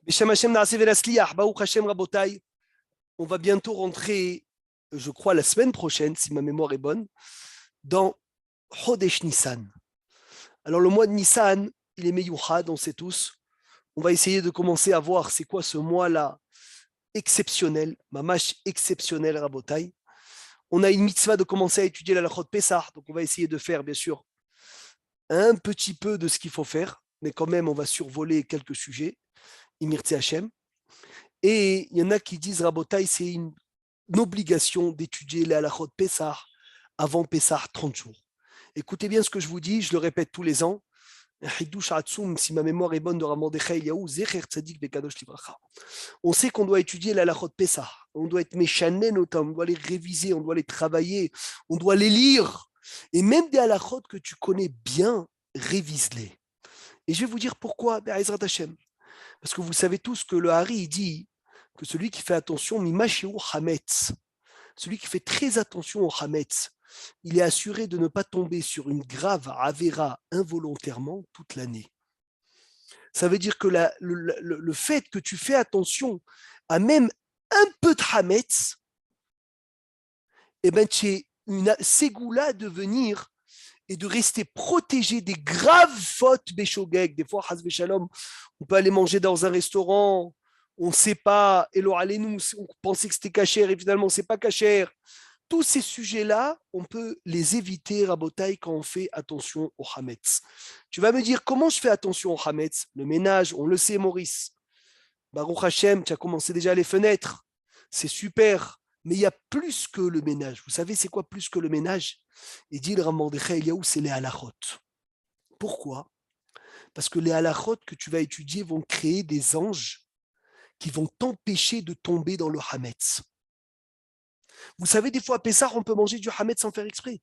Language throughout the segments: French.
Beshem Hashem Naaseh Ve'Natzliach, Baruch Hashem Rabotai. On va bientôt rentrer, je crois, la semaine prochaine, si ma mémoire est bonne, dans Chodesh Nissan. Alors, le mois de Nissan, il est Meyuchad, on sait tous. On va essayer de commencer à voir c'est quoi ce mois-là exceptionnel, mamash exceptionnel, Rabotai. On a une mitzvah de commencer à étudier la Lachot Pessah, donc on va essayer de faire, bien sûr, un petit peu de ce qu'il faut faire, mais quand même, on va survoler quelques sujets. Imirtze Hashem. Et il y en a qui disent, Rabotai, c'est une obligation d'étudier les halachot Pessah avant Pessah 30 jours. Écoutez bien ce que je vous dis, je le répète tous les ans. Si ma mémoire est bonne de Ramordechai Eliaou, Zecher Tzadik Bekadosh Livracha. On sait qu'on doit étudier les halachot Pessah. On doit être méchané notamment, on doit les réviser, on doit les travailler, on doit les lire. Et même des halachot que tu connais bien, révise-les. Et je vais vous dire pourquoi, Be'ezrat Hashem. Parce que vous savez tous que le Hari dit que celui qui fait attention, Mimasheu Hametz, celui qui fait très attention au Hametz, il est assuré de ne pas tomber sur une grave Avera involontairement toute l'année. Ça veut dire que le fait que tu fais attention à même un peu de Hametz, eh ben, tu es une ségoula de venir et de rester protégé des graves fautes Béchogeg. Des fois, Haz Shalom, on peut aller manger dans un restaurant, on ne sait pas, Elo Alenu, on pensait que c'était cachère et finalement, ce n'est pas cachère. Tous ces sujets-là, on peut les éviter, Rabotai, quand on fait attention au Hametz. Tu vas me dire, comment je fais attention au Hametz? Le ménage, on le sait, Maurice. Baruch Hashem, tu as commencé déjà les fenêtres. C'est super. Mais il y a plus que le ménage. Vous savez, c'est quoi plus que le ménage? Il dit le Ramordechai Eliaou, c'est les halachot. Pourquoi? Parce que les halachot que tu vas étudier vont créer des anges qui vont t'empêcher de tomber dans le hametz. Vous savez, des fois à Pessah, on peut manger du hametz sans faire exprès.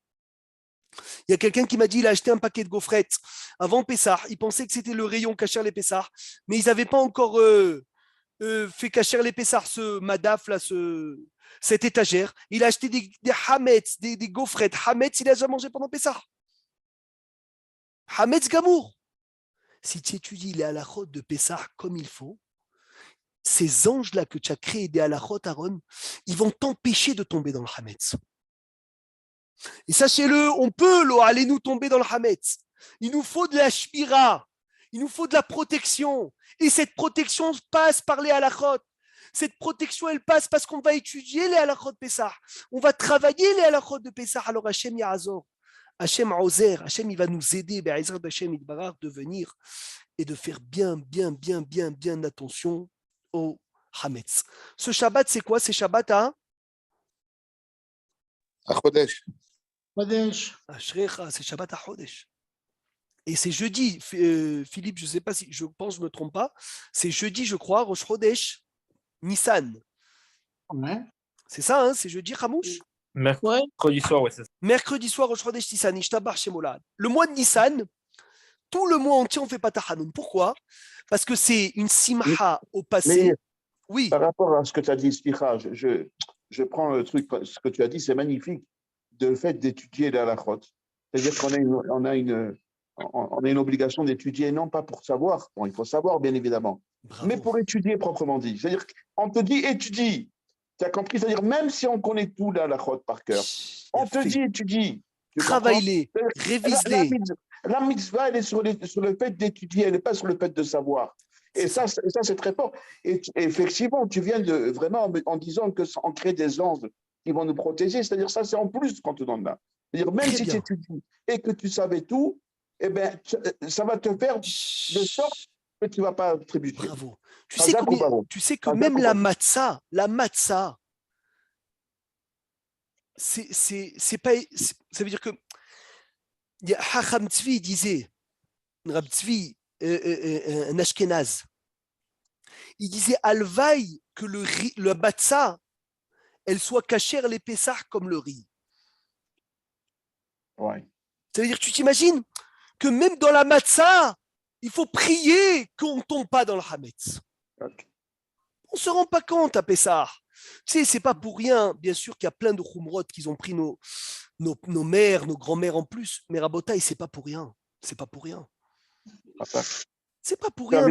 Il y a quelqu'un qui m'a dit, il a acheté un paquet de gaufrettes avant Pessah. Il pensait que c'était le rayon cacher les Pessah, mais ils n'avaient pas encore fait cacher les Pessah, ce madaf là, cette étagère. Il a acheté des hametz, des gaufrettes. Hametz, il a déjà mangé pendant Pessah. Hametz Gamour. Si tu étudies les halachot de Pessah comme il faut, ces anges-là que tu as créés des halachot, Aaron, ils vont t'empêcher de tomber dans le hametz. Et sachez-le, on peut aller nous tomber dans le hametz. Il nous faut de la shmira, il nous faut de la protection. Et cette protection passe par les halachot. Cette protection, elle passe parce qu'on va étudier les halachot de Pessah. On va travailler les halachot de Pessah. Alors Hachem Ya'azor, Hachem Aozer, Hachem, il va nous aider, Be'ezrat Hachem Yitbarach, de venir et de faire bien attention au Hametz. Ce Shabbat, c'est quoi? C'est Shabbat à Chodesh. C'est Shabbat à Chodesh. Et c'est jeudi, Philippe, je ne sais pas si, je pense, je ne me trompe pas, c'est jeudi, je crois, Rosh Chodesh, Nissan. Ouais. C'est ça, hein, c'est jeudi, Hamouche? Mercredi soir, ouais, c'est ça. Mercredi soir, Rosh Chodesh, Nissan, Ishtabar Shemolad. Le mois de Nissan, tout le mois entier, on ne fait pas Tahanoun. Pourquoi? Parce que c'est une simcha au passé. Mais oui. Par rapport à ce que tu as dit, Spicha, je prends le truc, ce que tu as dit, c'est magnifique, le fait d'étudier la halachot. C'est-à-dire qu'on a une obligation d'étudier, non pas pour savoir, bon, il faut savoir bien évidemment, Bravo. Mais pour étudier proprement dit. C'est-à-dire qu'on te dit étudie, tu as compris? C'est-à-dire même si on connaît tout la halachot par cœur, on te dit étudie. Travaille-les, révise-les. La mitzvah, elle est sur le fait d'étudier, elle n'est pas sur le fait de savoir. Et ça, c'est très fort. Et effectivement, tu viens de vraiment en disant qu'on crée des anges qui vont nous protéger. C'est-à-dire ça, c'est en plus qu'on te donne là. C'est-à-dire même si tu étudies et que tu savais tout, eh ben, ça va te faire de sorte que tu ne vas pas trébucher. Bravo. Tu sais que même la matzah, c'est pas. Ça veut dire que Hacham Tzvi disait, Rab Tzvi, un Ashkenaz, il disait Alvaï que le matzah, elle soit cachère les Pessah comme le riz. Ouais. Ça veut dire, tu t'imagines que même dans la matzah, il faut prier qu'on ne tombe pas dans le hametz. Okay. On ne se rend pas compte à Pessah. Tu sais, c'est pas pour rien, bien sûr qu'il y a plein de khumrot qu'ils ont pris nos mères, nos grands-mères en plus, mais Rabotaï, c'est pas pour rien. C'est pas pour rien. Enfin, C'est pas pour rien.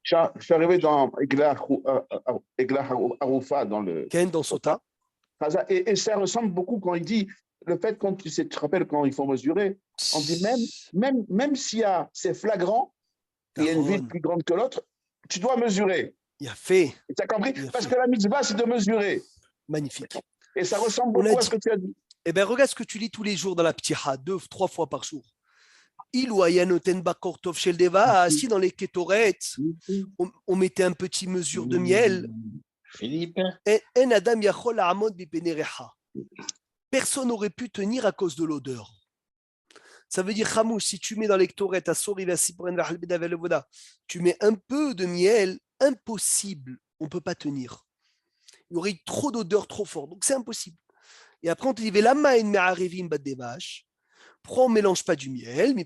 Je suis arrivé dans Eglah Haroufa, dans le. Ken dans Sota. Et ça ressemble beaucoup quand il dit le fait, quand tu te rappelles, quand il faut mesurer, on dit même s'il y a, c'est flagrant, il y a une ville plus grande que l'autre, tu dois mesurer. Il a fait. Tu as compris? Parce que la mitzvah, c'est de mesurer. Magnifique. Et ça ressemble beaucoup à ce que tu as dit. Eh bien, regarde ce que tu lis tous les jours dans la Ptiha, 2-3 fois par jour. Iloyanoten Bakortov Sheldeva, assis dans les kétorettes, on mettait un petit mesure de miel. Philippe. En Adam Yachol Amod Bipenerecha. Personne n'aurait pu tenir à cause de l'odeur. Ça veut dire, Hamouch, si tu mets dans les kétorettes, tu mets un peu de miel, impossible, on ne peut pas tenir. Il y aurait eu trop d'odeur trop forte, donc c'est impossible. Et après, on te dit, pourquoi on ne mélange pas du miel? Mais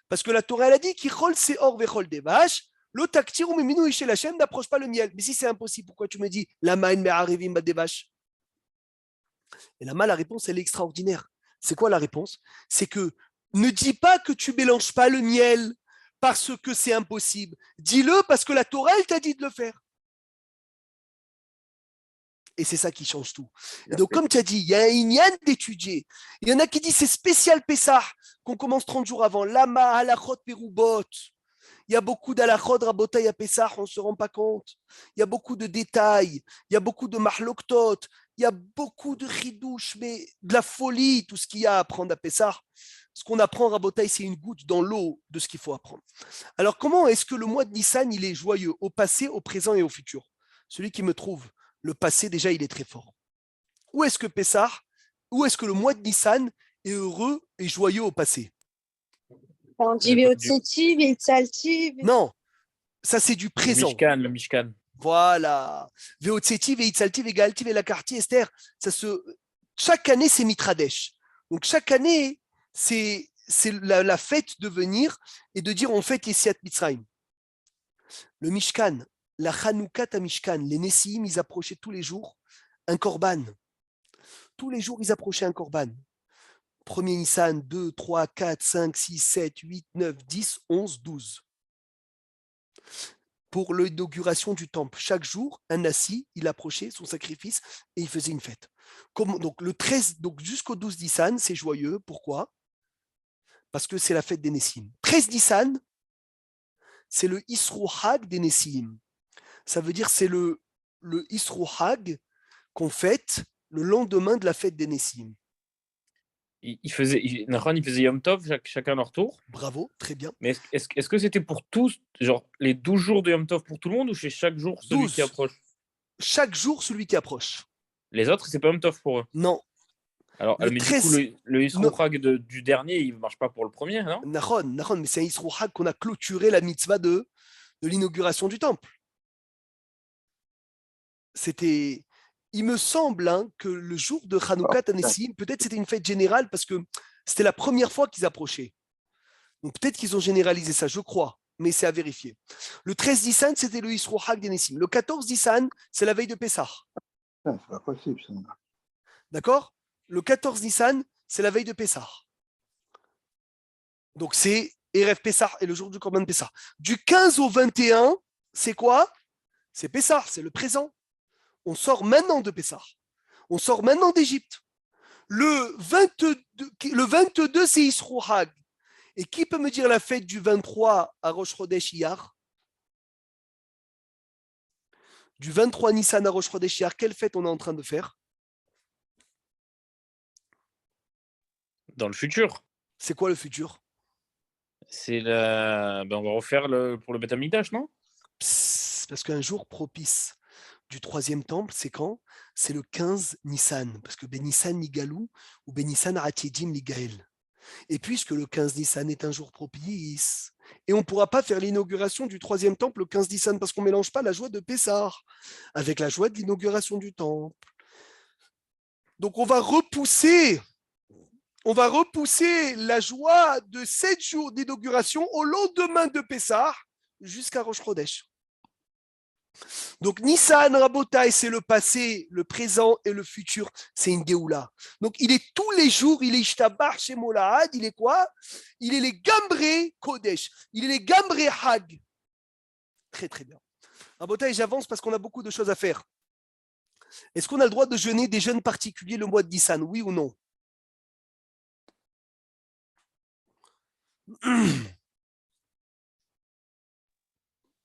parce que la Torah, elle a dit le taktir ou miminou chez la chaîne n'approche pas le miel. Mais si c'est impossible, pourquoi tu me dis lama me'arivim badevash? Et là-bas, la réponse, elle est extraordinaire. C'est quoi la réponse? C'est que ne dis pas que tu ne mélanges pas le miel parce que c'est impossible. Dis-le parce que la Torah, elle t'a dit de le faire. Et c'est ça qui change tout. Et donc, comme tu as dit, il y a un inyan d'étudier. Il y en a qui disent c'est spécial Pessah, qu'on commence 30 jours avant. Lama, halachot, perubot. Il y a beaucoup d'halachot, rabotaï à Pessah, on ne se rend pas compte. Il y a beaucoup de détails. Il y a beaucoup de mahloktot. Il y a beaucoup de chidouche, mais de la folie, tout ce qu'il y a à apprendre à Pessah. Ce qu'on apprend, rabotaï, c'est une goutte dans l'eau de ce qu'il faut apprendre. Alors, comment est-ce que le mois de Nissan, il est joyeux au passé, au présent et au futur? Celui qui me trouve. Le passé, déjà, il est très fort. Où est-ce que Pessah, où est-ce que le mois de Nissan est heureux et joyeux au passé? On dit Véotsetiv, Véitzaltiv. Non, ça c'est du présent. Le Mishkan. Voilà. Véotsetiv, Véitzaltiv, Végaltiv et la quartier Esther. Chaque année, c'est Mitradesh. Donc chaque année, c'est la fête de venir et de dire on fête les Siat Mitzrayim. Le Mishkan. La Hanoukat à Mishkan, les Nessiim, ils approchaient tous les jours un korban. Tous les jours, ils approchaient un korban. 1er Nissan, 2, 3, 4, 5, 6, 7, 8, 9, 10, 11, 12. Pour l'inauguration du temple, chaque jour, un Nassi, il approchait son sacrifice et il faisait une fête. Donc le 13, donc jusqu'au 12 Nissan, c'est joyeux. Pourquoi? Parce que c'est la fête des Nessiim. 13 Nissan, c'est le Isru Hag des Nessiim. Ça veut dire c'est le Isru Hag qu'on fête le lendemain de la fête des Nessim. Il faisait Yom Tov chacun leur tour. Bravo, très bien. Mais est-ce que c'était pour tous, genre les 12 jours de Yom Tov pour tout le monde ou chez chaque jour celui 12. qui approche? Chaque jour celui qui approche. Les autres, c'est pas Yom Tov pour eux? Non. Alors, mais 13... du coup, le Isru Hag du dernier, il ne marche pas pour le premier, non? Nahon, mais c'est un Isru Hag qu'on a clôturé la mitzvah de l'inauguration du temple. Il me semble que le jour de Hanoukat Nessim, peut-être c'était une fête générale parce que c'était la première fois qu'ils approchaient. Donc peut-être qu'ils ont généralisé ça, je crois, mais c'est à vérifier. Le 13 Nissan, c'était le Isru Hag des Nessim. Le 14 Nissan, c'est la veille de Pessah. C'est pas possible, ça. D'accord? Le 14 Nissan, c'est la veille de Pessah. Donc c'est Erev Pessah et le jour du Korban Pessah. Du 15 au 21, c'est quoi? C'est Pessah, c'est le présent. On sort maintenant de Pessah. On sort maintenant d'Égypte. Le 22, c'est Isru Hag. Et qui peut me dire la fête du 23 à Rosh Chodesh Iyar? Du 23 Nissan à Rosh Chodesh Iyar, quelle fête on est en train de faire? Dans le futur. C'est quoi le futur? C'est on va refaire pour le Beth Amikdash, non? Parce qu'un jour propice du troisième temple, c'est quand? C'est le 15 Nissan, parce que Benissan Nigalou ou Benissan Atiedim Ligaël. Et puisque le 15 Nissan est un jour propice, et on ne pourra pas faire l'inauguration du troisième temple le 15 Nissan, parce qu'on ne mélange pas la joie de Pessah avec la joie de l'inauguration du temple. Donc on va repousser la joie de 7 jours d'inauguration au lendemain de Pessah jusqu'à Rosh Chodesh. Donc Nissan Rabotai, c'est le passé, le présent et le futur, c'est une Géoula. Donc il est tous les jours, il est Ishtabar chez Molahad, il est quoi? Il est les Gambré Kodesh, il est les Gambré Hag. Très, très bien. Rabotaï, j'avance parce qu'on a beaucoup de choses à faire. Est-ce qu'on a le droit de jeûner des jeûnes particuliers le mois de Nissan, oui ou non?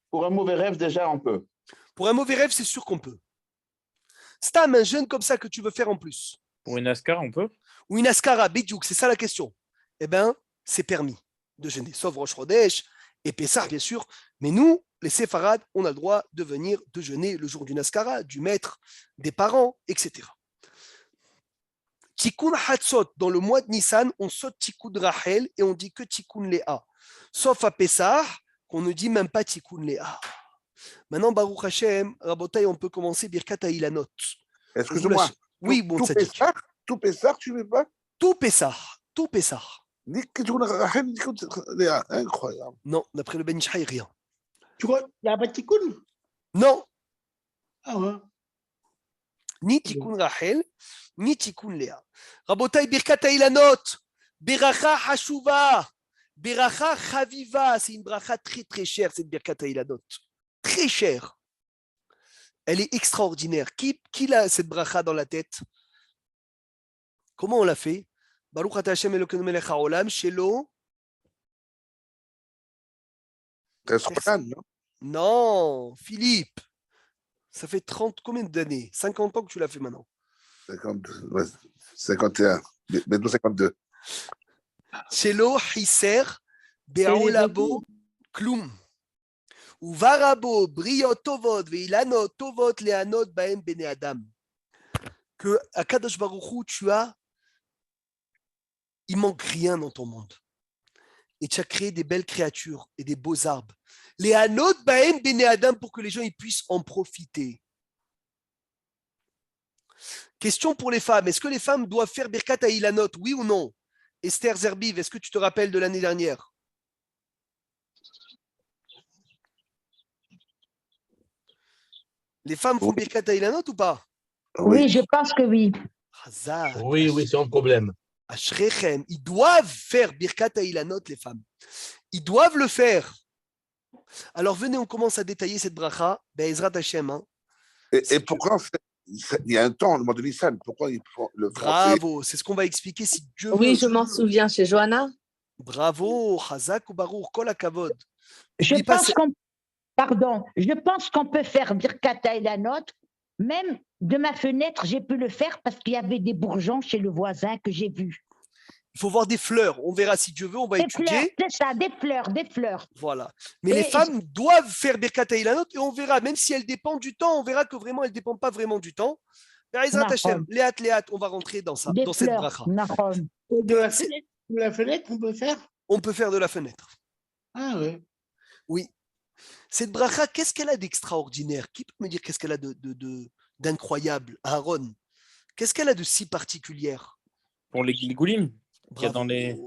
Pour un mauvais rêve, déjà, on peut. Pour un mauvais rêve, c'est sûr qu'on peut. Stam, un jeûne comme ça que tu veux faire en plus. Pour une Ascar, on peut? Ou une askara, Bidjouk, c'est ça la question. Eh bien, c'est permis de jeûner, sauf Rosh Chodesh et Pessah, bien sûr. Mais nous, les séfarades, on a le droit de venir de jeûner le jour d'une askara, du maître, des parents, etc. Tikkun Hatzot, dans le mois de Nissan, on saute Tikkun Rachel et on dit que Tikkun Léa. Sauf à Pessah, qu'on ne dit même pas Tikkun Léa. Maintenant, Baruch Hashem, Rabotai, on peut commencer Birkat Ha'ilanot. Excuse-moi. Oui, bon tout tzaddik. Tout Pessah, tu veux pas? Tout Pessah, tout Pessah. Ni Kitoun Rachel, ni Kitoun Léa. Incroyable. Non, d'après le Ben Ishraï, rien. Tu vois, il n'y a pas de tikkun? Non, Ah ouais. ni Tikkun Rachel, ni Tikkun Léa. Rabotai, Birkat Ha'ilanot, Beracha Hashuva, Beracha Chaviva, c'est une bracha très très chère, cette Birkat Ha'ilanot. Très chère. Elle est extraordinaire. Qui a cette bracha dans la tête? Comment on l'a fait? Baruch ata Hashem Elokeinu melech haolam, shelo. C'est Sofiane, non? Non, Philippe. Ça fait 30, combien d'années? 50 ans que tu l'as fait maintenant. 52, ouais, 51, bientôt 52. Shelo hiser be'aolabo klum. Uvarabo briot tovot ve'ilano tovot le'anot ba'em bene adam. Que à Kadosh Baruch Hu, il manque rien dans ton monde. Et tu as créé des belles créatures et des beaux arbres. Les anot ba'em bene adam pour que les gens ils puissent en profiter. Question pour les femmes. Est-ce que les femmes doivent faire Birkat Ha'ilanot, oui ou non? Esther Zerbiv, est-ce que tu te rappelles de l'année dernière? Les femmes font Birkat Ha'ilanot ou pas? Oui, je pense que oui. Hazak, Oui, oui, c'est un problème. Ashrechem. Ils doivent faire Birkat Ha'ilanot, les femmes. Ils doivent le faire. Alors venez, on commence à détailler cette bracha. Be'ezrat Hashem. Hein. Et pourquoi il y a un temps, le mois de Nissan, pourquoi il faut le français? Bravo, c'est ce qu'on va expliquer si Dieu Oui, veut. je m'en souviens chez Johanna. Bravo, Hazak ou Baruch, Kol HaKavod. Je N'oublie pas pense qu'on, pardon, je pense qu'on peut faire Birkat Ha'ilanot. Même de ma fenêtre, j'ai pu le faire parce qu'il y avait des bourgeons chez le voisin que j'ai vus. il faut voir des fleurs. On verra si Dieu veut, on va Des fleurs, étudier. c'est ça, des fleurs, des fleurs. Voilà. Mais les Et- femmes doivent faire Birkat Ha'ilanot et on verra, même si elles dépendent du temps, on verra que vraiment elles ne dépendent pas vraiment du temps. Be'ezrat Hashem, Léat, on va rentrer dans ça, Des dans cette fleurs, bracha. Nahon. De la fenêtre, on peut faire? On peut faire de la fenêtre. Ah ouais. Oui. Cette bracha, qu'est-ce qu'elle a d'extraordinaire? Qui peut me dire qu'est-ce qu'elle a d'incroyable? Aaron, qu'est-ce qu'elle a de si particulière? Pour les Gilgoulim qu'il y a dans les.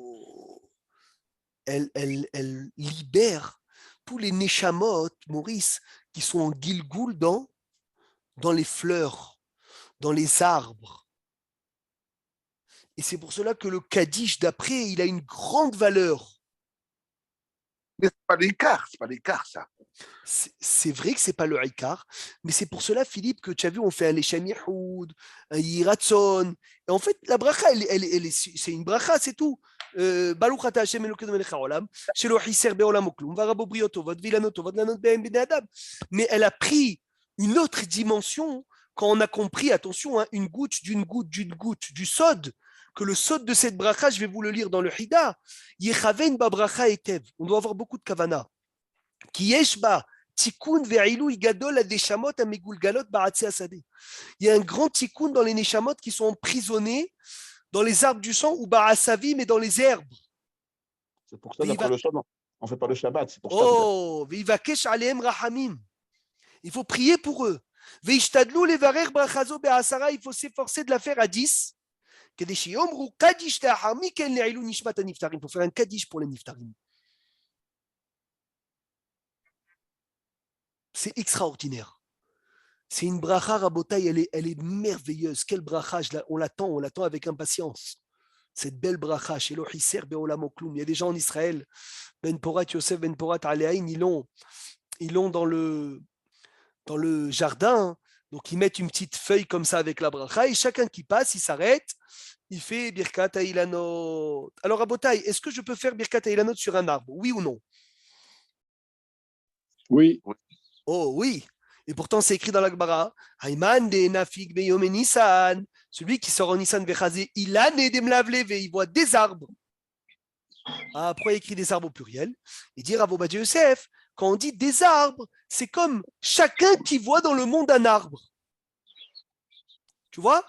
Elle libère tous les Neshamot, Maurice, qui sont en Gilgoul dans les fleurs, dans les arbres. Et c'est pour cela que le Kaddish d'après, il a une grande valeur. Mais c'est pas l'écart, ça. C'est vrai que c'est pas le Haïkar, mais c'est pour cela, Philippe, que tu as vu, on fait un Leshem Yehoud, un Yiratson. Et en fait, la bracha, c'est une bracha, c'est tout. Baruch ata Hashem Elokeinu melech haolam, shelo hiser be'olam oklum, varabo briot tovot, vilano tovot, lanot be'em bnei adam. Mais elle a pris une autre dimension quand on a compris, attention, hein, une goutte, du sod, que le sod de cette bracha, je vais vous le lire dans le Hida, Yechaven ba bracha etev. On doit avoir beaucoup de kavana. Ki yesh ba tikkun ve'ilui gadol adeshamot amegulgalot ba'atzei hasadeh. Il y a un grand tikkun dans les neshamot qui sont emprisonnés dans les arbres du sang ou ba'asavi, mais dans les herbes. C'est pour ça qu'après le Shabbat, on ne fait pas le Shabbat. C'est pour ça. Oh, ve'ivakesh alehem rahamim. Il faut prier pour eux. Ve'ishtadlu levarer brachazo be'asara. Il faut s'efforcer de la faire à 10. Il faut faire un kaddish pour les niftarim. C'est extraordinaire. C'est une bracha, Rabotai, elle est merveilleuse. Quelle bracha, on l'attend avec impatience. Cette belle bracha, chez l'Ohisser Be'olam Oklum. Il y a des gens en Israël, Ben Porat, Yosef Ben Porat, Aléaïn, ils l'ont ils l'ont dans le jardin. Donc, ils mettent une petite feuille comme ça avec la bracha et chacun qui passe, il s'arrête, il fait Birkat Ha'ilanot. Alors, Rabotai, est-ce que je peux faire Birkat Ha'ilanot sur un arbre? Oui ou non? Oui. Oh oui. Et pourtant, c'est écrit dans la Gemara. Hayman de Nafik Beyom Nissan. Celui qui sort en Nissan Vechazé, il a né des mlavlev et il voit des arbres. Ah, pourquoi il écrit des arbres au pluriel? Et dire à Obadiah Yosef, quand on dit des arbres, c'est comme chacun qui voit dans le monde un arbre. Tu vois?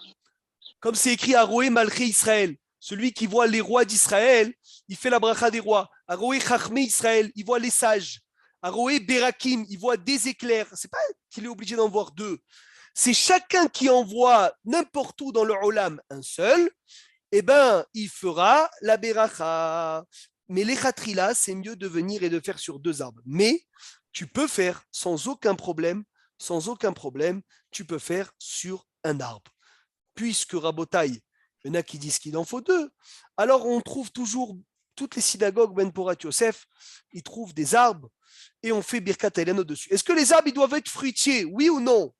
Comme c'est écrit à Roé Malché Israël. Celui qui voit les rois d'Israël, il fait la bracha des rois. À Roé Chachmé Israël, il voit les sages. À Roé Berakim, il voit des éclairs. C'est pas qu'il est obligé d'en voir deux. C'est chacun qui en voit n'importe où dans le Olam un seul, eh ben, il fera la beracha. Mais les khatrila, c'est mieux de venir et de faire sur deux arbres. Mais tu peux faire sans aucun problème, tu peux faire sur un arbre. Puisque Rabotai, il y en a qui disent qu'il en faut deux, alors on trouve toujours, toutes les synagogues, Ben Porat Yosef, ils trouvent des arbres et on fait Birkat Ha'ilanot dessus. Est-ce que les arbres ils doivent être fruitiers, oui ou non?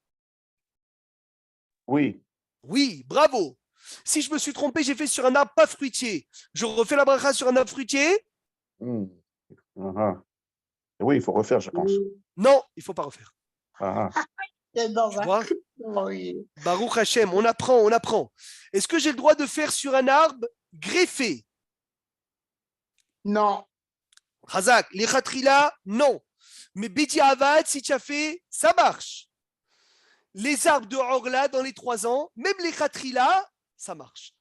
Oui. Oui, bravo. Si je me suis trompé, j'ai fait sur un arbre pas fruitier. Je refais la bracha sur un arbre fruitier? Oui, il faut refaire, je pense. Non, il ne faut pas refaire. J'adore Tu ça. vois? Oui. Baruch Hashem, on apprend. Est-ce que j'ai le droit de faire sur un arbre greffé? Non. Hazak, les khatrila, non. Mais Bedi Avad, si tu as fait, ça marche. Les arbres de Orla dans les 3 ans, même les khatrila, ça marche.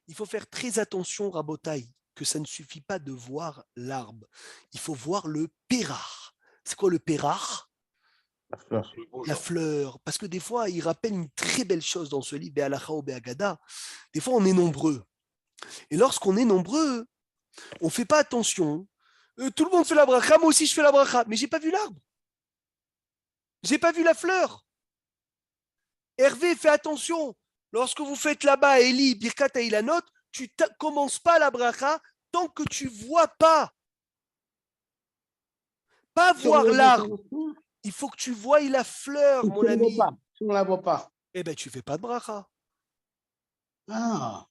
Il faut faire très attention, Rabotai, que ça ne suffit pas de voir l'arbre. Il faut voir le pérar. C'est quoi le pérar? La fleur. Parce que des fois, il rappelle une très belle chose dans ce livre, Be'alacha ou Be'agada. Des fois, on est nombreux. Et lorsqu'on est nombreux, on ne fait pas attention. Tout le monde fait la bracha, moi aussi je fais la bracha, mais j'ai pas vu l'arbre. J'ai pas vu la fleur. Hervé, fais attention. Lorsque vous faites là-bas, Eli, Birkat Ha'ilanot, tu ne commences pas la bracha tant que tu ne vois pas. Pas voir l'arbre. Il faut que tu voies la fleur, mon ami. Si on ne la voit pas. Eh bien, tu ne fais pas de bracha. Ah.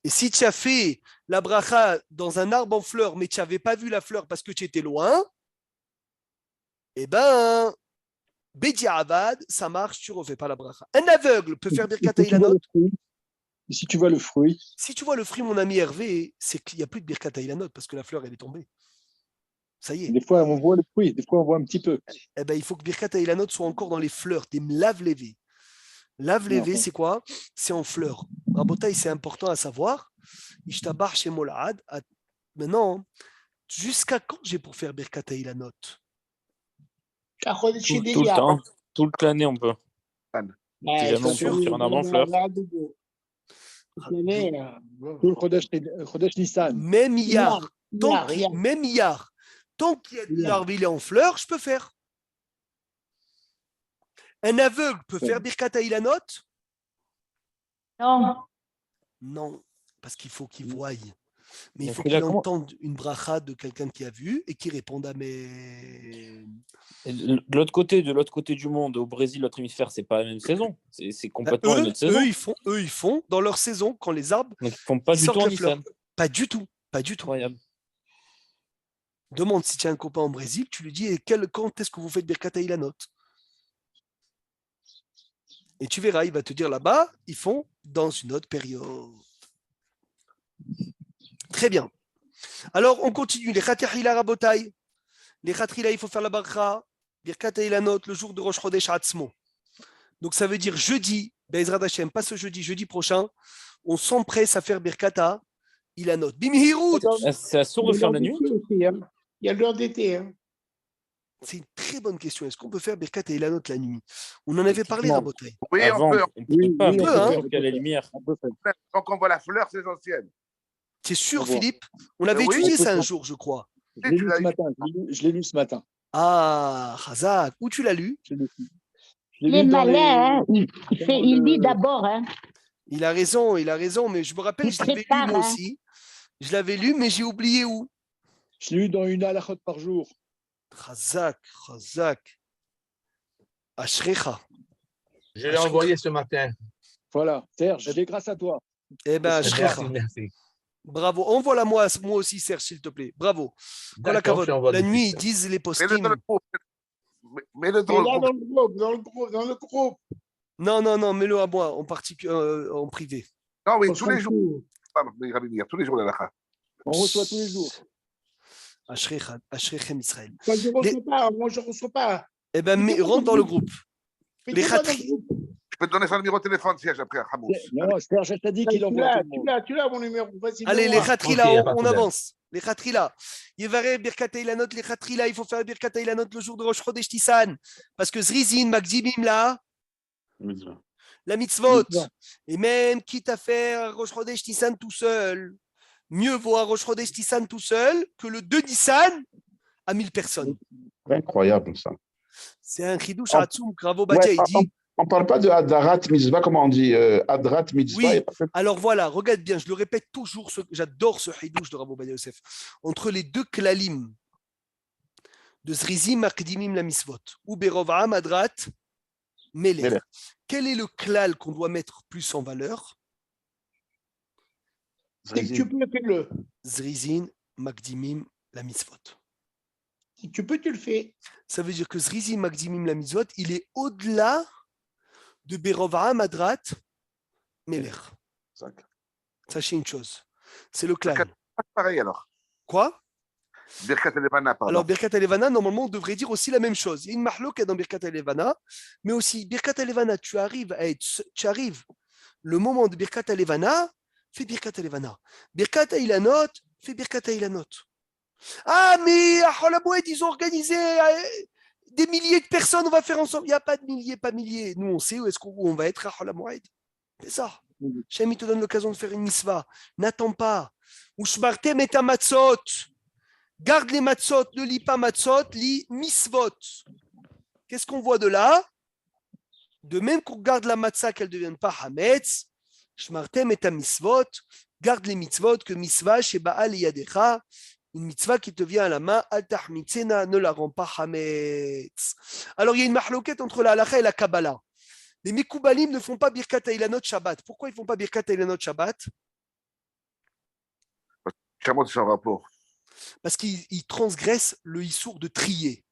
Et si tu as fait la bracha dans un arbre en fleurs, mais tu n'avais pas vu la fleur parce que tu étais loin, eh bien, Bedi Avad, ça marche, tu ne refais pas la bracha. Un aveugle peut faire Birkat Ha'ilanot. Et si tu vois le fruit, Si tu vois le fruit, mon ami Hervé, c'est qu'il n'y a plus de Birkat Ha'ilanot parce que la fleur, elle est tombée. Ça y est. des fois on voit le fruit, des fois on voit un petit peu. Eh ben, il faut que Birkat Ha'ilanot soit encore dans les fleurs, des mlav-lévé. Lav-lévé, c'est quoi? C'est en fleurs. Rabotai, c'est important à savoir. Ishtabar chez Molad. Maintenant, jusqu'à quand j'ai pour faire Birkat Ha'ilanot? Tout le temps, toute l'année, on peut. Si jamais on tombe sur un arbre en fleurs. Tout le Chodesh Nissan. Même Iyar. Même Iyar. Tant qu'il y a de l'arbre, il est en fleurs, je peux faire. Un aveugle peut faire Birkat Ha'ilanot? Non. Non, parce qu'il faut qu'il voie. Mais il Donc, faut il qu'il a comment- entende une bracha de quelqu'un qui a vu et qui réponde à mes... Et de l'autre côté du monde, au Brésil, l'autre hémisphère, c'est pas la même saison. C'est complètement une autre saison. Eux, ils font dans leur saison, quand les arbres, Donc, ils font pas ils du tout sortent en les fleurs. Nissan. Pas du tout. Incroyable. Demande si tu as un copain au Brésil, tu lui dis quand est-ce que vous faites Birkat Ha'ilanot? Et tu verras, il va te dire là-bas, ils font dans une autre période. Très bien. Alors, on continue. Les Khatrila Rabotai. Les Khatrila, il faut faire la bracha, Birkat Ha'ilanot, le jour de Rosh Chodesh Atzmo. Donc, ça veut dire jeudi, Be'ezrat Hashem, pas ce jeudi, jeudi prochain, on s'empresse à faire Birkat Ha'ilanot. Bimhirut. C'est assourd de faire la nuit? Il y a l'heure d'été. C'est une très bonne question. Est-ce qu'on peut faire Birkat Ha'ilanot la nuit? On en avait parlé, Effectivement. Rabotai. Oui, Avant, on peut. on peut pas, oui, mais on peut, c'est hein. sûr qu'il y a la lumière. On peut faire. Quand on voit la fleur, c'est essentiel. C'est sûr, Au revoir. Philippe? On avait Oui, étudié on peut ça un faire. jour, je crois. Je l'ai lu ce matin. Je l'ai lu ce matin. Ah, Hazak, où tu l'as lu? Je l'ai Il est lu dans malin, hein. Il lit le- d'abord, hein. Il a raison, mais je me rappelle, Il je l'avais lu prépare, moi hein. aussi. Je l'avais lu, mais j'ai oublié où. Je l'ai lu dans une halachot par jour. Chazak, Chazak. Ashrecha. Je l'ai envoyé ce matin. Voilà, Serge, c'est grâce à toi. Eh bien, Ashrecha. Merci. Bravo. Envoie-la moi aussi, Serge, s'il te plaît. Bravo. La nuit, ils disent les postim. Mets-le dans le groupe. Non, mets-le à moi, en privé. Non, oui, tous les jours. Tous les jours, la On reçoit tous les jours. Ashrechem Israël. Moi, je ne reçois pas. Eh bien, rentre dans le groupe. Les khatri. Je peux te donner son numéro de téléphone, Serge, après, à Hamous. Non, Serge, je t'ai dit qu'il envoie. Tu l'as, mon numéro. Allez, les khatri là, on avance. Les khatri là. Yevare Birkat Eilanot, les khatri là, il faut faire Birkat Eilanot le jour de Rosh Chodesh Tissan. Parce que Zrizin, Magzimim là, la mitzvot. Et même quitte à faire Rosh Chodesh Tissan tout seul, mieux vaut un Rosh Chodesh Tissan tout seul que le 2 Nissan à 1000 personnes. Incroyable ça. C'est un chidouche Hatsoum, Kravo Badia, il dit. On ne parle pas de Hadarat Mitzvah, comment on dit Hadarat Mitzvah. Oui, alors voilà, regarde bien, je le chidouche toujours, j'adore ce chidouche de Rabbi Ovadia Yosef. Entre les deux klalim de Zrizim, Makdimim, la Misvot, ou Berova'am, Adrat, Melech. Quel est le klal qu'on doit mettre plus en valeur? Si tu peux, fais-le. Zrizin, Makdimim, la Misvot. Si tu peux, tu le fais. Ça veut dire que Zrizim, Makdimim, la Misvot, il est au-delà de Berova'am, Adrat, Melech. Sachez une chose, c'est le klal. Pareil alors. Quoi? Birkat Elevana, pardon. Alors, Birkat Elevana, normalement, on devrait dire aussi la même chose. Il y a une mahlouk dans Birkat Elevana, mais aussi, Birkat Elevana, tu arrives, le moment de Birkat Elevana, fais Birkat Elevana. Birkat Eilanot, fais Birkat Eilanot. Ah, mais à Chol HaMoed, ils ont organisé des milliers de personnes, on va faire ensemble. Il n'y a pas de milliers, pas milliers. Nous, on sait où est-ce qu'on va être à Chol HaMoed. C'est ça. Shem, il te donne l'occasion de faire une mitzvah. N'attends pas. Ushmartem et matzot. Garde les matzot, ne lis pas matzot, lis misvot. Qu'est-ce qu'on voit de là? De même qu'on garde la matzah, qu'elle ne devienne pas hametz, shmartem et misvot, garde les mitzvot, que misvah chez Baal et Yadecha, une mitzvah qui te vient à la main, al tahmitzena, ne la rend pas hametz. Alors il y a une mahloquette entre la halacha et la Kabbalah. Les Mekoubalim ne font pas Birkat Eilanot Shabbat. Pourquoi ils ne font pas Birkat Eilanot Shabbat? Comment c'est un rapport? Parce qu'ils transgressent le issour de trier.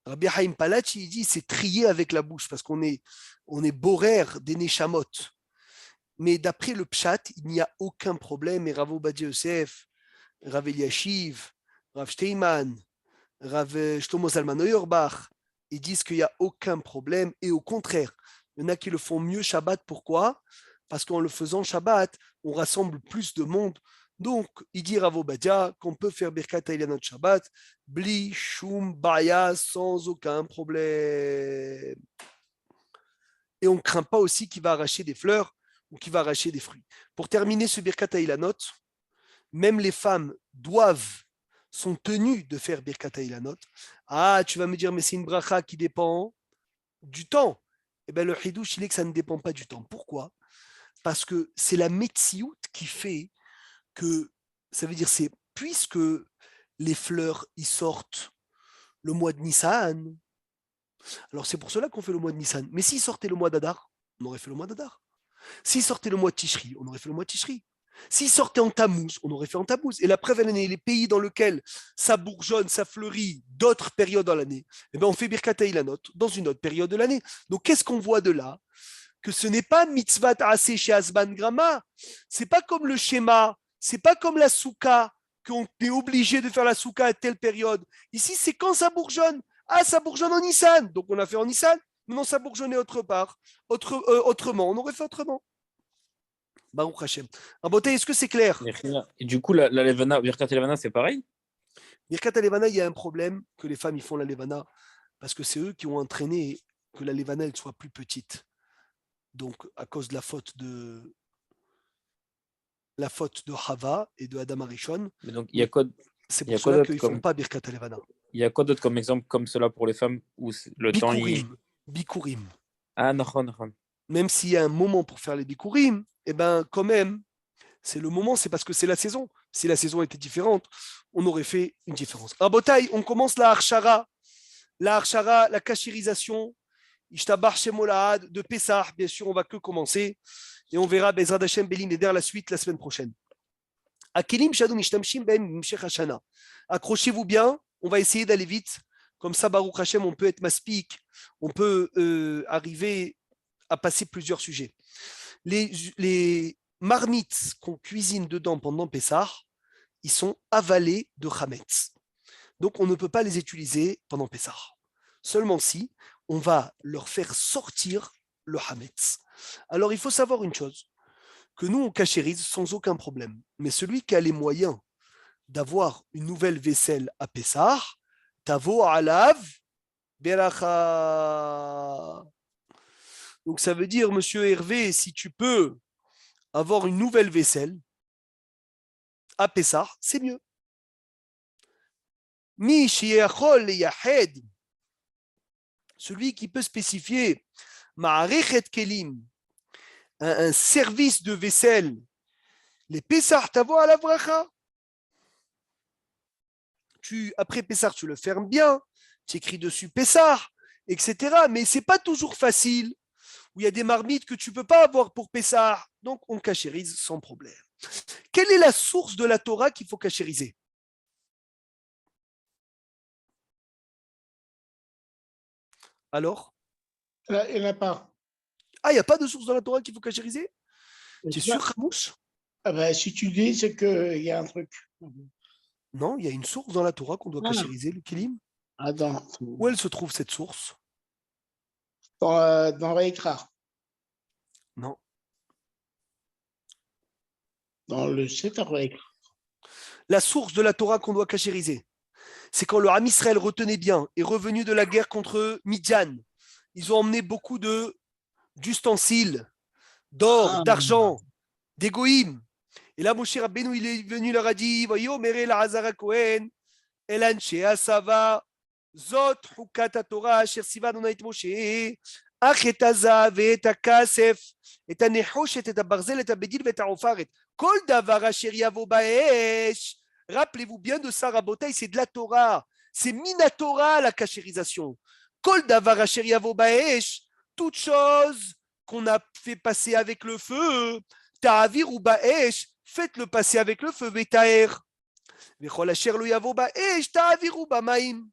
Rabbi Haïm Palach, il dit c'est trier avec la bouche, parce qu'on est borer des neshamot. Mais d'après le pshat, il n'y a aucun problème. Et Rav Ovadia Yosef, Rav Eliashiv, Rav Steinman, Rav Shlomo Zalman Auerbach, ils disent qu'il n'y a aucun problème. Et au contraire, il y en a qui le font mieux Shabbat. Pourquoi? Parce qu'en le faisant Shabbat, on rassemble plus de monde. Donc, il dit Rav Ovadia qu'on peut faire Birkat Eilanot Shabbat, bli, shum, baya, sans aucun problème. Et on ne craint pas aussi qu'il va arracher des fleurs ou qu'il va arracher des fruits. Pour terminer ce Birkat Eilanot, même les femmes sont tenues de faire Birkat Eilanot. Ah, tu vas me dire, mais c'est une bracha qui dépend du temps. Eh bien, le hidouche, il est que ça ne dépend pas du temps. Pourquoi? Parce que c'est la metsiout qui fait que, ça veut dire, c'est puisque les fleurs, ils sortent le mois de Nissan, alors c'est pour cela qu'on fait le mois de Nissan. Mais s'ils sortaient le mois d'Adar, on aurait fait le mois d'Adar. S'ils sortaient le mois de Tishri, on aurait fait le mois de Tishri. S'ils sortaient en Tammuz, on aurait fait en Tammuz. Et la preuve, les pays dans lesquels ça bourgeonne, ça fleurit d'autres périodes dans l'année, eh bien on fait Birkat Eilanot dans une autre période de l'année. Donc qu'est-ce qu'on voit de là? Que ce n'est pas mitzvah assez chez Asban Grama, c'est pas comme le schéma, c'est pas comme la souka, qu'on est obligé de faire la souka à telle période. Ici, c'est quand ça bourgeonne. Ah, ça bourgeonne en Nissan, donc on a fait en Nissan. Maintenant, ça bourgeonnait autre part, autrement, on aurait fait autrement. Baruch Hashem. En beauté, est-ce que c'est clair? Et du coup, la Levana, Birkat Levana, c'est pareil? Birkat Levana, il y a un problème que les femmes ils font la Levana parce que c'est eux qui ont entraîné que la Levana elle soit plus petite. Donc, à cause de la faute de Hava et de Adam Arishon. Mais donc, il y a quoi? C'est pour cela qu'ils ne font pas Birkat Levana. Il y a quoi d'autre comme exemple comme cela pour les femmes où le temps il... Bikurim. Ah, non. Même s'il y a un moment pour faire les Bikurim, eh ben, quand même, c'est le moment, c'est parce que c'est la saison. Si la saison était différente, on aurait fait une différence. Rabotai, on commence la harshara, la kashirisation, Ishtabar Shemolahad de Pessah. Bien sûr, on va que commencer et on verra Bezrat Hashem Belim Eder la suite la semaine prochaine. Akelim Shadou Mishtamshim Ben Mshech Hashana. Accrochez-vous bien, on va essayer d'aller vite. Comme ça, Baruch Hashem, on peut être maspik, on peut arriver à passer plusieurs sujets. Les marmites qu'on cuisine dedans pendant Pessah, ils sont avalés de Chametz. Donc, on ne peut pas les utiliser pendant Pessah. Seulement si on va leur faire sortir le Hametz. Alors, il faut savoir une chose, que nous, on cachérise sans aucun problème. Mais celui qui a les moyens d'avoir une nouvelle vaisselle à Pessah, Tavo alav beracha. Donc, ça veut dire, monsieur Hervé, si tu peux avoir une nouvelle vaisselle à Pessah, c'est mieux. Mi sheyachol yahed, celui qui peut spécifier ma'arechet kelim, un service de vaisselle, les Pessah tavo à la bracha. Après Pessah, tu le fermes bien, tu écris dessus Pessah, etc. Mais ce n'est pas toujours facile, où il y a des marmites que tu ne peux pas avoir pour Pessah, donc on cachérise sans problème. Quelle est la source de la Torah qu'il faut cachériser? Alors? Il n'y en a pas. Ah, il n'y a pas de source dans la Torah qu'il faut cachériser? Tu es sûr, Ramouche? Si tu dis, c'est qu'il y a un truc. Non, il y a une source dans la Torah qu'on doit cachériser, le Kélim. Attends. Où elle se trouve, cette source? Dans Vaïkra. Non. Dans le Sefer Vaïkra. La source de la Torah qu'on doit cachériser, c'est quand le Ham Israël, retenait bien, est revenu de la guerre contre Midian. Ils ont emmené beaucoup d'ustensiles, d'or, d'argent, d'égoïm. Et là, Moshe Rabbeinu, il est venu, leur a dit, voyons, Mere la Hazara Kohen, Elan Shea Sava, Zot Hukat Torah, Asher Siva Donait Moshe, Ach et Azav, et Akasef, et Anehosh, et Abarzel, et Abedil, et Aofaret, Kol Davar Asher Yavo Baesh. Rappelez-vous bien de ça, Rabotai, c'est de la Torah. C'est Minatora, la cachérisation. Kol Davar Asher Yavo Baesh, toute chose qu'on a fait passer avec le feu, Ta'avir ou Baesh, faites-le passer avec le feu, Betaer. Vechol Asher Lo Yavo Baesh, Ta'avir ou Bamaim.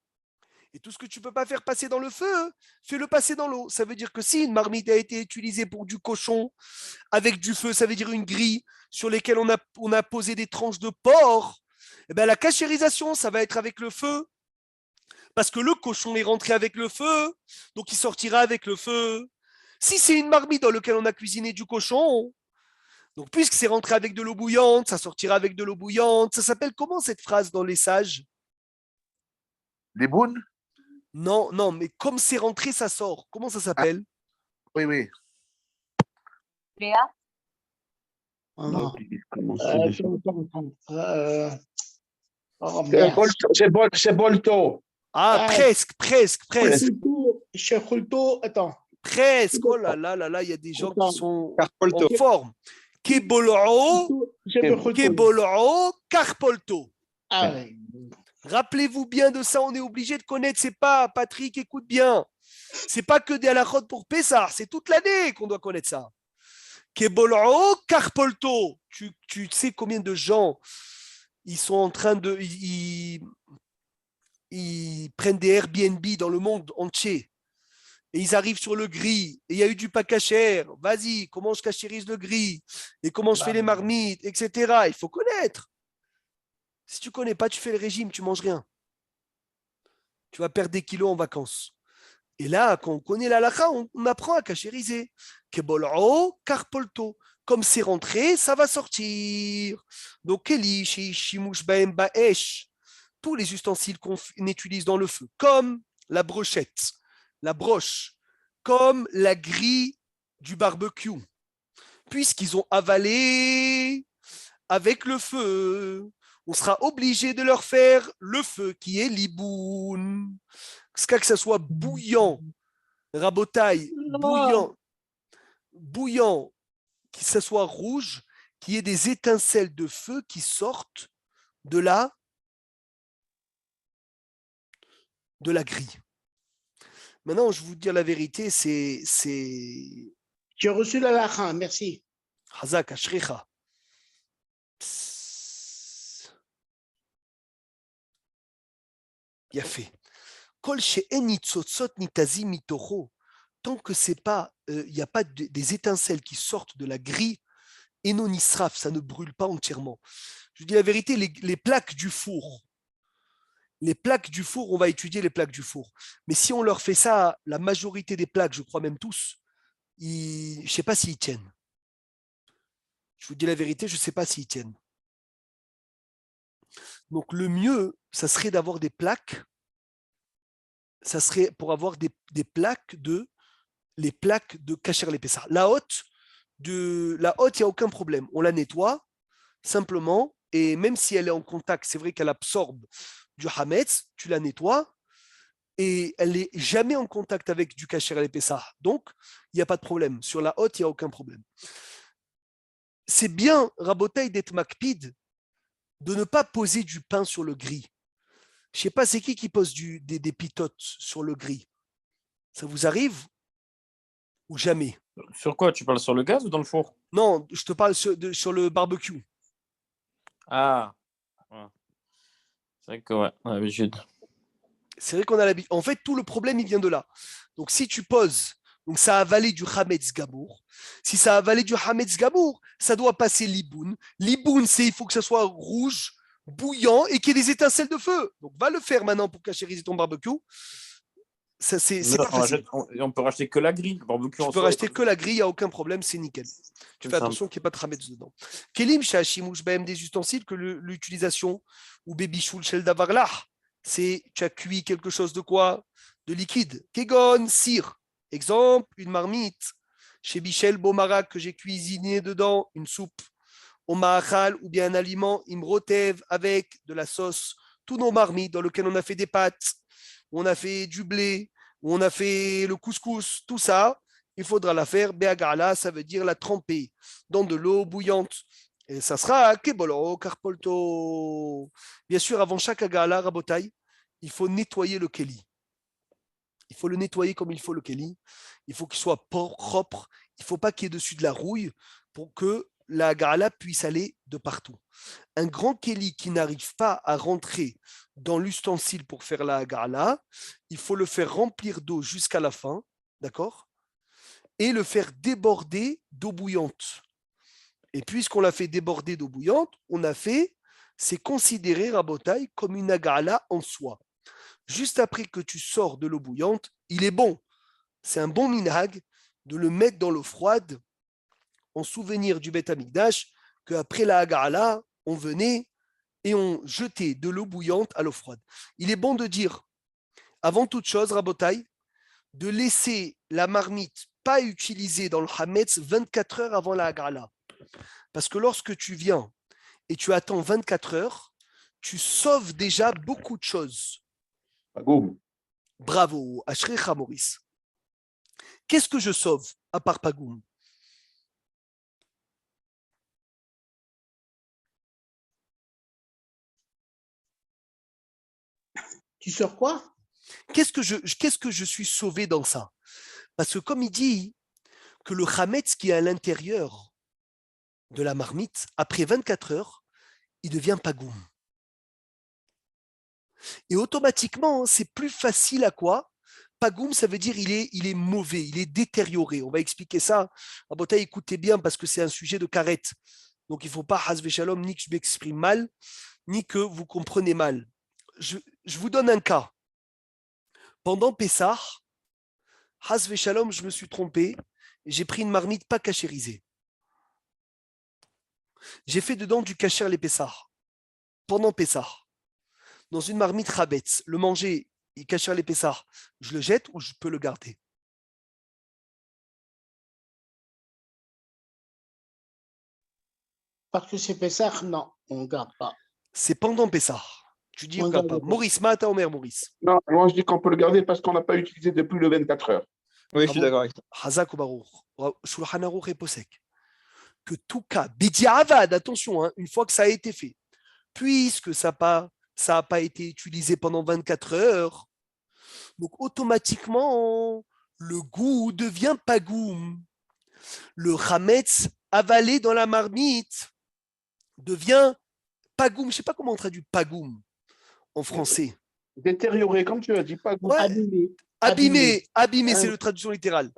Et tout ce que tu ne peux pas faire passer dans le feu, fais-le passer dans l'eau. Ça veut dire que si une marmite a été utilisée pour du cochon, avec du feu, ça veut dire une grille sur laquelle on a posé des tranches de porc, eh bien, la cachérisation, ça va être avec le feu. Parce que le cochon est rentré avec le feu, donc il sortira avec le feu. Si c'est une marmite dans laquelle on a cuisiné du cochon, donc puisque c'est rentré avec de l'eau bouillante, ça sortira avec de l'eau bouillante. Ça s'appelle comment cette phrase dans les sages? Les bounes? Non, non, mais comme c'est rentré, ça sort. Comment ça s'appelle? Oui, oui. Léa? Non. C'est Bolto. Ah, presque. Attends. Presque. Oh là là là là, il y a des gens qui sont en forme. Kebol'o, Karpolto. Ah oui. Rappelez-vous bien de ça, on est obligé de connaître. C'est pas, Patrick, écoute bien. C'est pas que des halachot pour Pessah, c'est toute l'année qu'on doit connaître ça. Kebol'o, Karpolto. Tu sais combien de gens ils sont en train de. Ils prennent des Airbnb dans le monde entier. Et ils arrivent sur le gris. Et il y a eu du pas cachère. Vas-y, comment je cachérise le gris? Et comment je fais les marmites, etc. Il faut connaître. Si tu ne connais pas, tu fais le régime, tu ne manges rien. Tu vas perdre des kilos en vacances. Et là, quand on connaît la halakha, on apprend à cachériser. Kebol'o, Karpolto. Comme c'est rentré, ça va sortir. Donc, Keli, Shimush Baem Baesh. Tous les ustensiles qu'on utilise dans le feu, comme la brochette, la broche, comme la grille du barbecue, puisqu'ils ont avalé avec le feu, on sera obligé de leur faire le feu qui est liboun. Que ça soit bouillant, rabotaille, bouillant, que ça soit rouge, qu'il y ait des étincelles de feu qui sortent de la grille. Maintenant, je vous dire la vérité, c'est... Tu as reçu la lacha, merci. Hazak, Ashrecha. Il a fait. Kol she'en nitzotzot nitazim mitocho. Tant que c'est pas, il n'y a pas des étincelles qui sortent de la grille, et non israf, ça ne brûle pas entièrement. Je dis la vérité, les plaques du four, on va étudier les plaques du four. Mais si on leur fait ça, la majorité des plaques, je crois même tous, je ne sais pas s'ils tiennent. Je vous dis la vérité, je ne sais pas s'ils tiennent. Donc le mieux, ça serait d'avoir des plaques. Ça serait pour avoir des plaques les plaques de Kasher l'épaisseur. La haute, il n'y a aucun problème. On la nettoie simplement, et même si elle est en contact, c'est vrai qu'elle absorbe du hametz, tu la nettoies, et elle n'est jamais en contact avec du Kasher l'épaisseur. Donc, il n'y a pas de problème. Sur la haute, il n'y a aucun problème. C'est bien, Rabotai, d'être makpid, de ne pas poser du pain sur le gris. Je ne sais pas, c'est qui pose des pitotes sur le gris? Ça vous arrive ou jamais? Sur quoi? Tu parles sur le gaz ou dans le four? Non, je te parle sur le barbecue. Ah, ouais. C'est vrai que ouais, on a l'habitude. C'est vrai qu'on a l'habitude. En fait, tout le problème, il vient de là. Donc, si tu poses, donc ça a avalé du Hametz Gabour. Si ça a avalé du Hametz Gabour, ça doit passer l'iboun. L'iboun, il faut que ça soit rouge, bouillant et qu'il y ait des étincelles de feu. Donc, va le faire maintenant pour cachériser ton barbecue. Ça, c'est pas facile. On peut racheter que la grille. Le barbecue, tu peux racheter que la grille, il n'y a aucun problème, c'est nickel. Tu fais attention qu'il n'y ait pas de Hametz dedans. Kelim shashimouch b'hem, des ustensiles que l'utilisation ou baby shul shel davarlah, c'est tu as cuit quelque chose de quoi? De liquide. Kegon, cire. Exemple, une marmite. Chez Bichel Bomarak que j'ai cuisiné dedans, une soupe. Au mahachal ou bien un aliment imrotev avec de la sauce. Tous nos marmites dans lesquelles on a fait des pâtes, on a fait du blé, on a fait le couscous, tout ça, il faudra la faire be'agala, ça veut dire la tremper dans de l'eau bouillante. Et ça sera kebolo, karpolto. Bien sûr, avant chaque agala, rabotai, il faut nettoyer le keli. Il faut le nettoyer comme il faut le keli. Il faut qu'il soit propre. Il ne faut pas qu'il y ait dessus de la rouille pour que la agala puisse aller de partout. Un grand keli qui n'arrive pas à rentrer dans l'ustensile pour faire la agala, il faut le faire remplir d'eau jusqu'à la fin, d'accord? Et le faire déborder d'eau bouillante. Et puisqu'on l'a fait déborder d'eau bouillante, c'est considéré, rabotai, comme une agala en soi. Juste après que tu sors de l'eau bouillante, il est bon. C'est un bon minhag de le mettre dans l'eau froide en souvenir du Beth Amikdash qu'après la agala, on venait et on jetait de l'eau bouillante à l'eau froide. Il est bon de dire, avant toute chose, rabotai, de laisser la marmite pas utilisée dans le hametz 24 heures avant la agala. Parce que lorsque tu viens et tu attends 24 heures, tu sauves déjà beaucoup de choses. Pagoum. Bravo, Ashrecha Maurice. Qu'est-ce que je sauve à part Pagoum? Tu sors quoi? Qu'est-ce que je suis sauvé dans ça? Parce que comme il dit que le chametz qui est à l'intérieur de la marmite, après 24 heures, il devient pagoum. Et automatiquement, c'est plus facile à quoi? Pagoum, ça veut dire il est mauvais, il est détérioré. On va expliquer ça. Abota, écoutez bien parce que c'est un sujet de carette. Donc il ne faut pas, hasve shalom, ni que je m'exprime mal, ni que vous comprenez mal. Je vous donne un cas. Pendant Pessah, hasve shalom, je me suis trompé. J'ai pris une marmite pas cachérisée. J'ai fait dedans du kasher les Pessah. Pendant Pessah. Dans une marmite Rabetz, le manger, il kasher les Pessah, je le jette ou je peux le garder? Parce que c'est Pessah, non, on ne garde pas. C'est pendant Pessah. Tu dis, on ne garde pas. Maurice, Mata Omer, Maurice. Non, moi je dis qu'on peut le garder parce qu'on n'a pas utilisé depuis le 24 heures. Oui, je suis d'accord avec toi. Hazak ou Baruch. Shulchan Aruch et Posek. que tout cas, Bidiavad, attention, hein, une fois que ça a été fait, puisque ça n'a pas été utilisé pendant 24 heures, donc automatiquement, le goût devient pagoum. Le chametz avalé dans la marmite devient pagoum. Je ne sais pas comment on traduit pagoum en français. Détérioré, comme tu as dit, pas goût. Ouais. Abîmé, c'est la traduction littérale.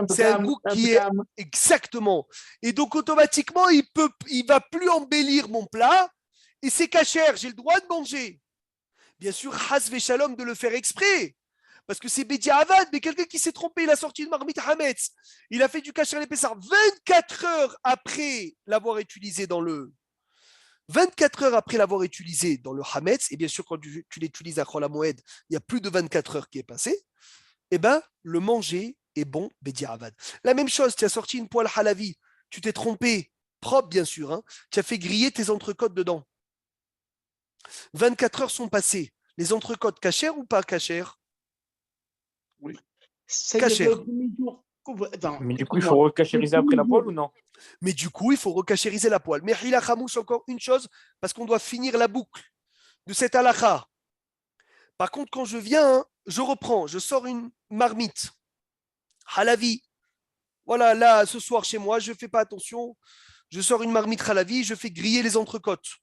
C'est un goût qui est exactement. Et donc automatiquement, il va plus embellir mon plat et c'est cachère, j'ai le droit de manger. Bien sûr, has shalom de le faire exprès. Parce que c'est Bediavad, mais quelqu'un qui s'est trompé, il a sorti une marmite Hametz, il a fait du kasher l'épaisseur 24 heures après l'avoir utilisé dans le 24 heures après l'avoir utilisé dans le Hametz, et bien sûr, quand tu l'utilises à Chol HaMoed, il y a plus de 24 heures qui est passé, eh ben, le manger est bon, Bediavad. La même chose, tu as sorti une poêle halavi, tu t'es trompé, propre bien sûr, hein, tu as fait griller tes entrecôtes dedans. 24 heures sont passées. Les entrecôtes cachères ou pas cachères? Oui. Cachère. Mais du coup, il faut recachériser après la poêle ou non? Mais du coup, il faut recachériser la poêle. Mais Hila Hamouch, encore une chose, parce qu'on doit finir la boucle de cette halakha. Par contre, quand je viens, je reprends, je sors une marmite. Halavi. Voilà, là, ce soir chez moi, je ne fais pas attention. Je sors une marmite halavi, je fais griller les entrecôtes.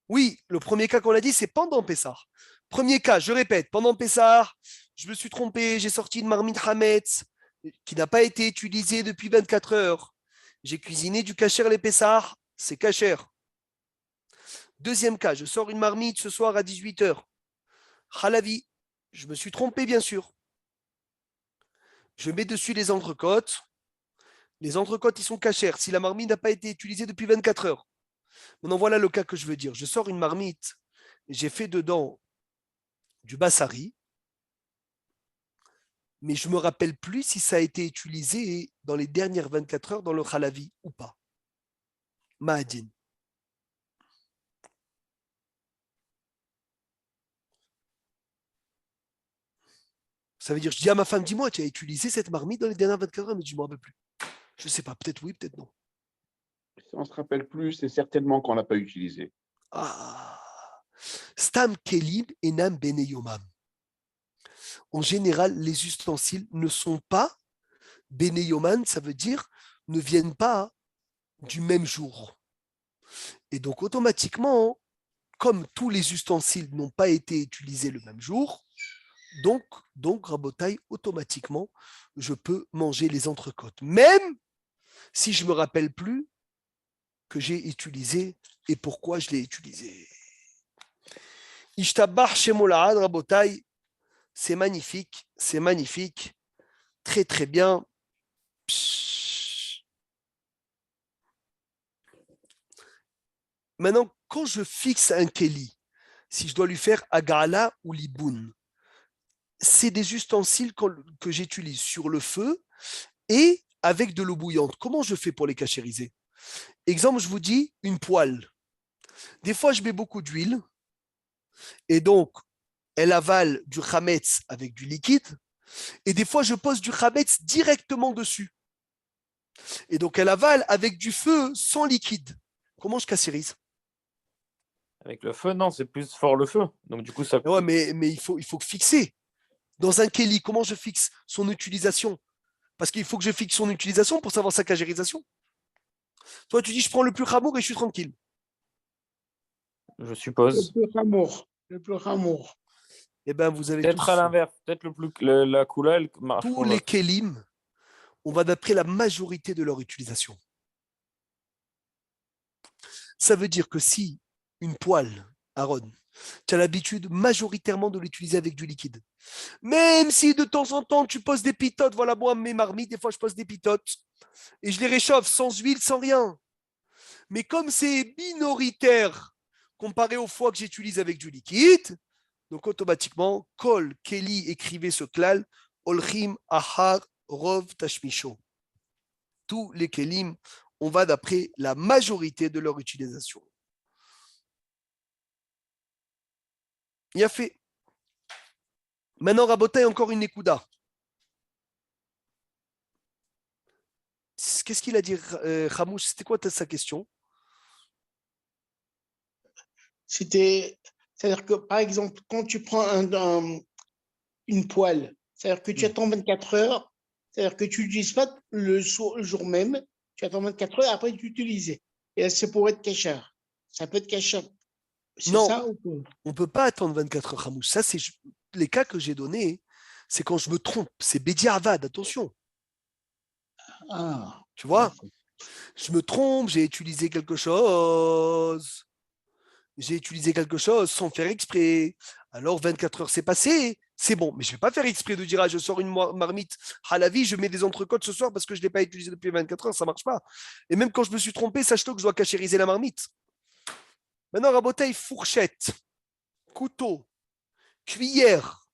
Oui, le premier cas qu'on a dit, c'est pendant Pessah. Premier cas, je répète, pendant Pessah, je me suis trompé, j'ai sorti une marmite Hametz qui n'a pas été utilisée depuis 24 heures. J'ai cuisiné du kasher les Pessah, c'est kasher. Deuxième cas, je sors une marmite ce soir à 18 heures. Halavi, je me suis trompé bien sûr. Je mets dessus les entrecôtes. Les entrecôtes, ils sont kasher si la marmite n'a pas été utilisée depuis 24 heures. Maintenant, voilà le cas que je veux dire. Je sors une marmite, j'ai fait dedans du bassari, mais je ne me rappelle plus si ça a été utilisé dans les dernières 24 heures dans le halavi ou pas. Ma'adin. Ça veut dire, je dis à ma femme, dis-moi, tu as utilisé cette marmite dans les dernières 24 heures, mais je ne me rappelle plus. Je ne sais pas, peut-être oui, peut-être non. Si on ne se rappelle plus, c'est certainement qu'on ne l'a pas utilisé. Ah. Stam kelim enam bene yomam. En général, les ustensiles ne sont pas bene yoman, ça veut dire ne viennent pas du même jour. Et donc, automatiquement, comme tous les ustensiles n'ont pas été utilisés le même jour, donc Rabotai, automatiquement, je peux manger les entrecôtes. Même si je ne me rappelle plus que j'ai utilisé et pourquoi je l'ai utilisé. Ishtabach Shemolahad, Rabotai, c'est magnifique, très très bien. Maintenant, quand je fixe un keli, si je dois lui faire agala ou liboun, c'est des ustensiles que j'utilise sur le feu et avec de l'eau bouillante. Comment je fais pour les cachériser? Exemple, je vous dis une poêle. Des fois, je mets beaucoup d'huile et donc elle avale du chametz avec du liquide. Et des fois, je pose du chametz directement dessus. Et donc, elle avale avec du feu sans liquide. Comment je cachérise? Avec le feu, non, c'est plus fort le feu. Donc, du coup, ça. Ouais, mais il faut fixer. Dans un keli, comment je fixe son utilisation? Parce qu'il faut que je fixe son utilisation pour savoir sa cagérisation. Toi, tu dis, je prends le plus ramour et je suis tranquille. Je suppose. Le plus ramour. Eh bien, vous avez peut-être tous... à l'inverse. Peut-être la coula, elle marche. Tous les kelim, on va d'après la majorité de leur utilisation. Ça veut dire que si une poêle, Aaron, tu as l'habitude majoritairement de l'utiliser avec du liquide, même si de temps en temps tu poses des pitotes, voilà moi mes marmites, des fois je pose des pitotes et je les réchauffe sans huile, sans rien. Mais comme c'est minoritaire comparé aux fois que j'utilise avec du liquide, donc automatiquement, Kol, Kelly écrivait ce klal, Olchim, Ahar, Rov, Tashmisho. Tous les kelim, on va d'après la majorité de leur utilisation. Il a fait. Maintenant, Rabotai, encore une ékouda. Qu'est-ce qu'il a dit, Hamouche? C'était quoi sa question? C'est-à-dire que, par exemple, quand tu prends une poêle, c'est-à-dire que tu attends 24 heures, c'est-à-dire que tu n'utilises pas le jour même, tu attends 24 heures, après tu utilises. Et là, c'est pour être cachère. Ça peut être cachère. C'est Non, ça ou pas? on ne peut pas attendre 24 heures, Hamouche. Ça, c'est les cas que j'ai donnés, c'est quand je me trompe. C'est Bédiavad, attention. Ah, Tu vois, je me trompe, j'ai utilisé quelque chose. J'ai utilisé quelque chose sans faire exprès. Alors 24 heures c'est passé, c'est bon. Mais je ne vais pas faire exprès de dire, ah, je sors une marmite à la vie, je mets des entrecôtes ce soir parce que je ne l'ai pas utilisé depuis 24 heures, ça ne marche pas. Et même quand je me suis trompé, sache-toi que je dois cachériser la marmite. Maintenant, Rabotaille, fourchette, couteau, cuillère.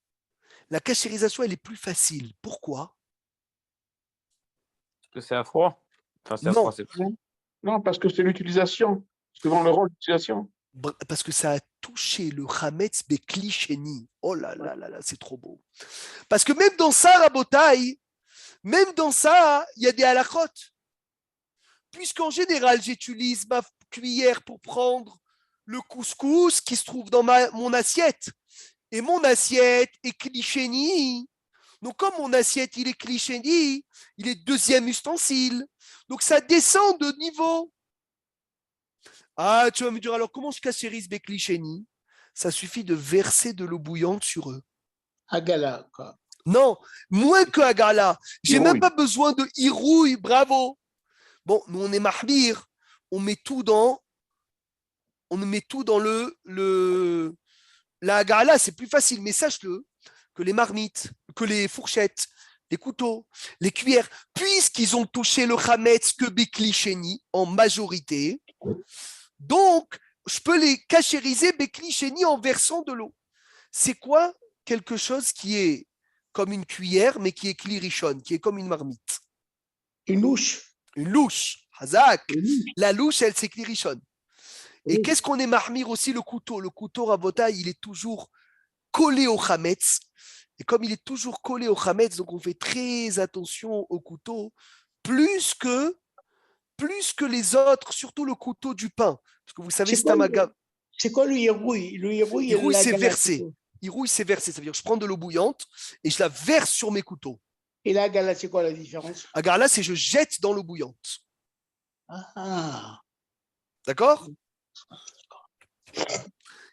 La cachérisation, elle est plus facile. Pourquoi? Parce que c'est à froid. Enfin, c'est à Non. froid, c'est Non, parce que c'est l'utilisation. Suivant le rôle d'utilisation. Parce que ça a touché le Hametz Beklicheni. Oh là là là là, c'est trop beau. Parce que même dans ça, Rabotaille, même dans ça, il y a des halachot. Puisqu'en général, j'utilise ma cuillère pour prendre le couscous qui se trouve dans mon assiette. Et mon assiette est Klicheni. Donc, comme mon assiette, il est Klicheni, il est deuxième ustensile. Donc, ça descend de niveau. Ah, tu vas me dire, alors comment je cachérise mes Klicheni? Ça suffit de verser de l'eau bouillante sur eux. Agala, quoi. Non, moins que Agala. J'ai même pas besoin de Irouille, bravo. Bon, nous on est Mahbir, on met tout dans la Agala, c'est plus facile, mais sache-le que les marmites, que les fourchettes, les couteaux, les cuillères, puisqu'ils ont touché le Hametz que Beklicheni en majorité, donc je peux les cachériser Beklicheni en versant de l'eau. C'est quoi quelque chose qui est comme une cuillère, mais qui est klirichon, qui est comme une marmite? Une louche. Une louche, Hazak. La louche, elle, c'est klirichon. Et qu'est-ce qu'on est mahmir aussi, le couteau? Le couteau, Rabota, il est toujours collé au Hametz. Et comme il est toujours collé au Hametz, donc on fait très attention au couteau, plus que les autres, surtout le couteau du pain. Parce que vous savez, c'est un amalgame. C'est quoi le hirouille? Le hirouille, c'est versé. Hirouille, c'est versé. Ça veut dire que je prends de l'eau bouillante et je la verse sur mes couteaux. Et la gala, c'est quoi la différence? La gala, c'est je jette dans l'eau bouillante. Ah. D'accord?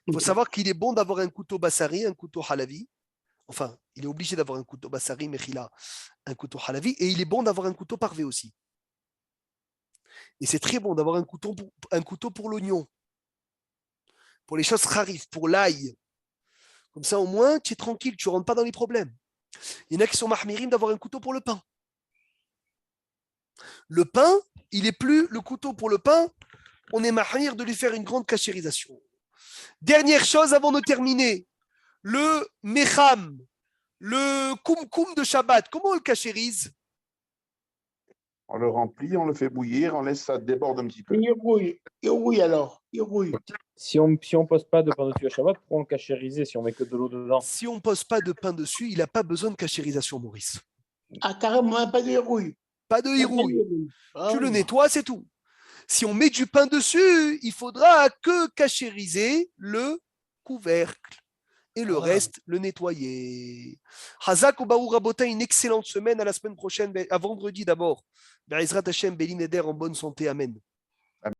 Il faut savoir qu'il est bon d'avoir un couteau bassari, un couteau halavi. Enfin, il est obligé d'avoir un couteau bassari, mais il a un couteau halavi. Et il est bon d'avoir un couteau parvé aussi. Et c'est très bon d'avoir un couteau pour l'oignon, pour les choses rarifs, pour l'ail. Comme ça, au moins, tu es tranquille, tu ne rentres pas dans les problèmes. Il y en a qui sont mahmirim d'avoir un couteau pour le pain. Le pain, il n'est plus le couteau pour le pain, on est mahmir de lui faire une grande cachérisation. Dernière chose avant de terminer, le mecham, le koum de Shabbat, comment on le cachérise? On le remplit, on le fait bouillir, on laisse ça déborder un petit peu. Hirouille alors. Hirouille. Si on ne pose pas de pain dessus à Shabbat, pourquoi on le cachériser si on met que de l'eau dedans? Si on ne pose pas de pain dessus, il n'a pas besoin de cachérisation, Maurice. Ah, carrément, pas de hirouille. Pas de hirouille. Tu le nettoies, c'est tout. Si on met du pain dessus, il faudra que cachériser le couvercle. Et le reste, le nettoyer. Hazak Obaou Rabota, une excellente semaine. À la semaine prochaine, à vendredi d'abord. Be'ezrat Hashem, Béline Eder en bonne santé. Amen.